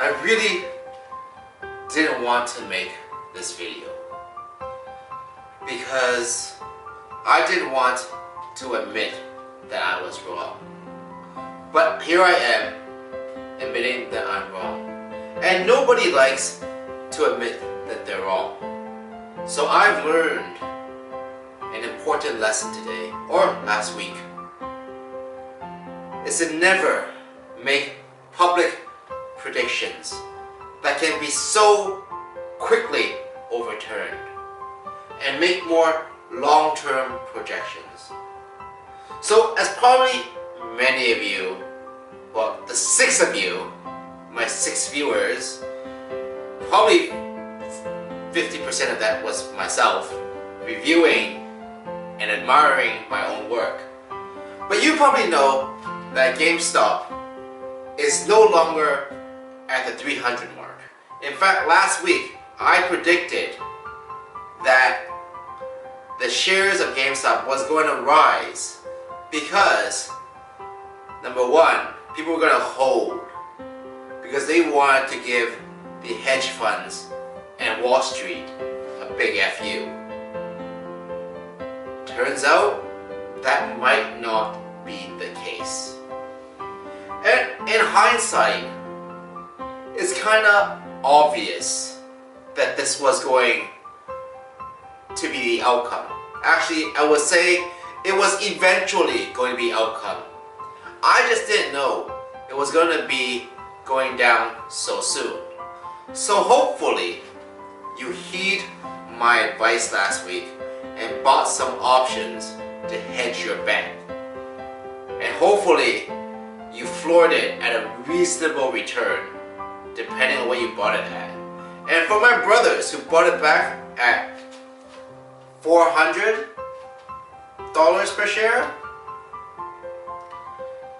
I really didn't want to make this video because I didn't want to admit that I was wrong. But here I am admitting that I'm wrong. And nobody likes to admit that they're wrong. So I've learned an important lesson today, or last week, is to never make public predictions that can be so quickly overturned, and make more long-term projections. So as probably many of you, well, the 6 of you, my 6 viewers, probably 50% of that was myself reviewing and admiring my own work. But you probably know that GameStop is no longer at the 300 mark. In fact, last week I predicted that the shares of GameStop was going to rise because, number one, people were going to hold because they wanted to give the hedge funds and Wall Street a big FU. Turns out that might not be the case. And in hindsight, it's kind of obvious that this was going to be the outcome. Actually, I would say it was eventually going to be the outcome. I just didn't know it was going to be going down so soon. So hopefully you heed my advice last week and bought some options to hedge your bet. And hopefully you floored it at a reasonable return depending on what you bought it at. And for my brothers who bought it back at $400 per share,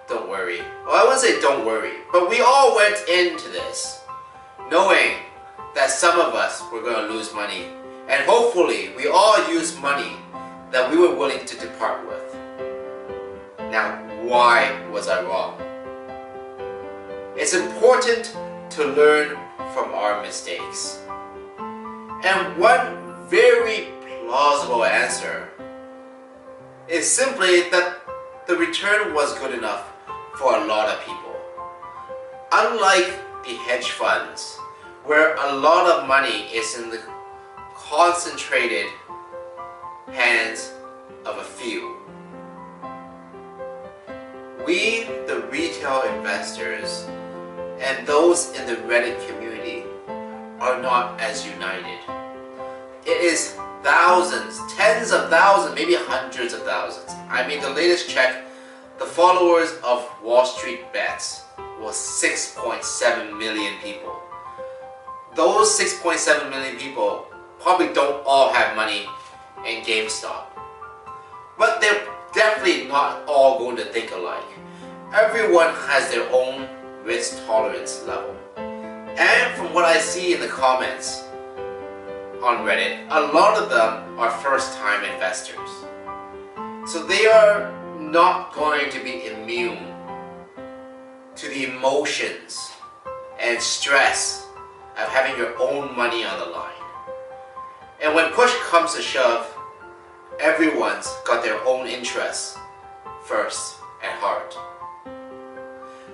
don't worry. Well, I wouldn't say don't worry, but we all went into this knowing that some of us were going to lose money, and hopefully we all used money that we were willing to depart with. Now, why was I wrong? It's important to learn from our mistakes. And one very plausible answer is simply that the return was good enough for a lot of people. Unlike the hedge funds, where a lot of money is in the concentrated hands of a few, we, the retail investors, and those in the Reddit community are not as united. It is thousands, tens of thousands, maybe hundreds of thousands. I mean, the latest check, the followers of Wall Street Bets was 6.7 million people. Those 6.7 million people probably don't all have money in GameStop. But they're definitely not all going to think alike. Everyone has their own risk tolerance level. And from what I see in the comments on Reddit, a lot of them are first-time investors. So they are not going to be immune to the emotions and stress of having your own money on the line. And when push comes to shove, everyone's got their own interests first at heart.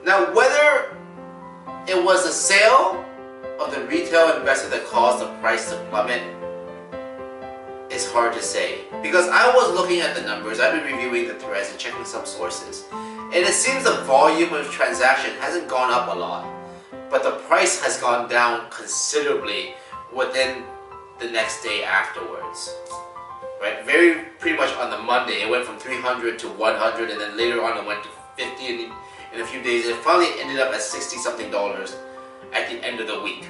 Now, whether it was the sale of the retail investor that caused the price to plummet is hard to say, because I was looking at the numbers, I've been reviewing the threads and checking some sources, and it seems the volume of transaction hasn't gone up a lot, but the price has gone down considerably within the next day afterwards. Right? Pretty much on the Monday, it went from 300 to 100, and then later on it went to 50 in a few days. It finally ended up at 60 something dollars at the end of the week.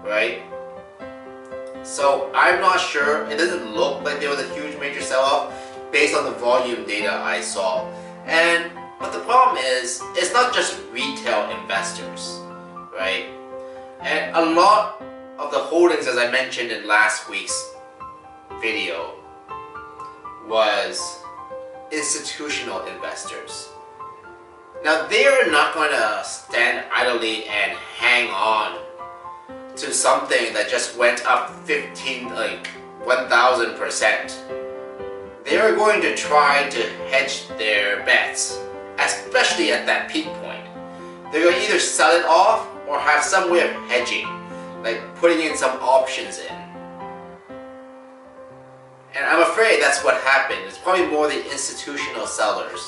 Right? So I'm not sure. It doesn't look like there was a huge major sell-off based on the volume data I saw. But the problem is, it's not just retail investors, right? And a lot of the holdings, as I mentioned in last week's video, was institutional investors. Now they are not going to stand idly and hang on to something that just went up 1,000%. They are going to try to hedge their bets, especially at that peak point. They're going to either sell it off or have some way of hedging, like putting in some options in. And I'm afraid that's what happened. It's probably more the institutional sellers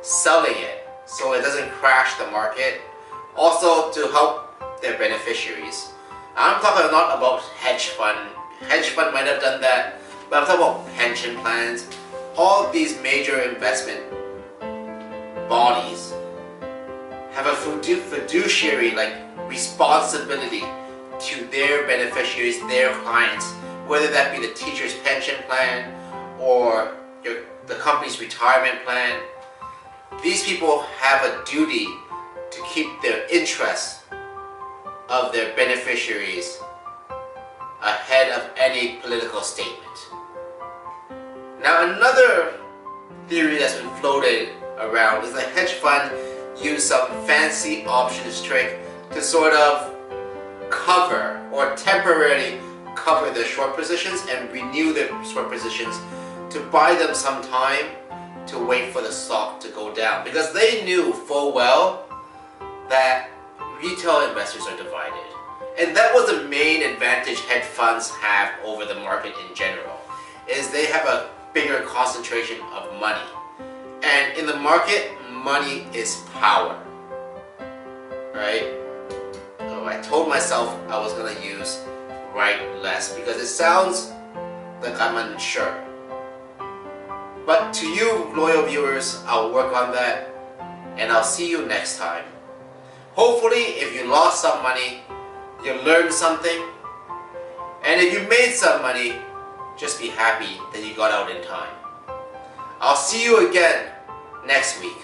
selling it so it doesn't crash the market. Also to help their beneficiaries. I'm talking not about hedge fund. Hedge fund might have done that, but I'm talking about pension plans. All of these major investment bodies have a fiduciary responsibility to their beneficiaries, their clients, whether that be the teacher's pension plan or the company's retirement plan. These people have a duty to keep their interests of their beneficiaries ahead of any political statement. Now another theory that's been floated around is the hedge fund used some fancy options trick to sort of cover or temporarily cover their short positions and renew their short positions to buy them some time to wait for the stock to go down, because they knew full well that retail investors are divided. And that was the main advantage hedge funds have over the market in general, is they have a bigger concentration of money. And in the market, money is power, right? So I told myself I was going to use write less because it sounds like I'm unsure. But to you loyal viewers, I'll work on that, and I'll see you next time. Hopefully, if you lost some money, you learned something, and if you made some money, just be happy that you got out in time. I'll see you again next week.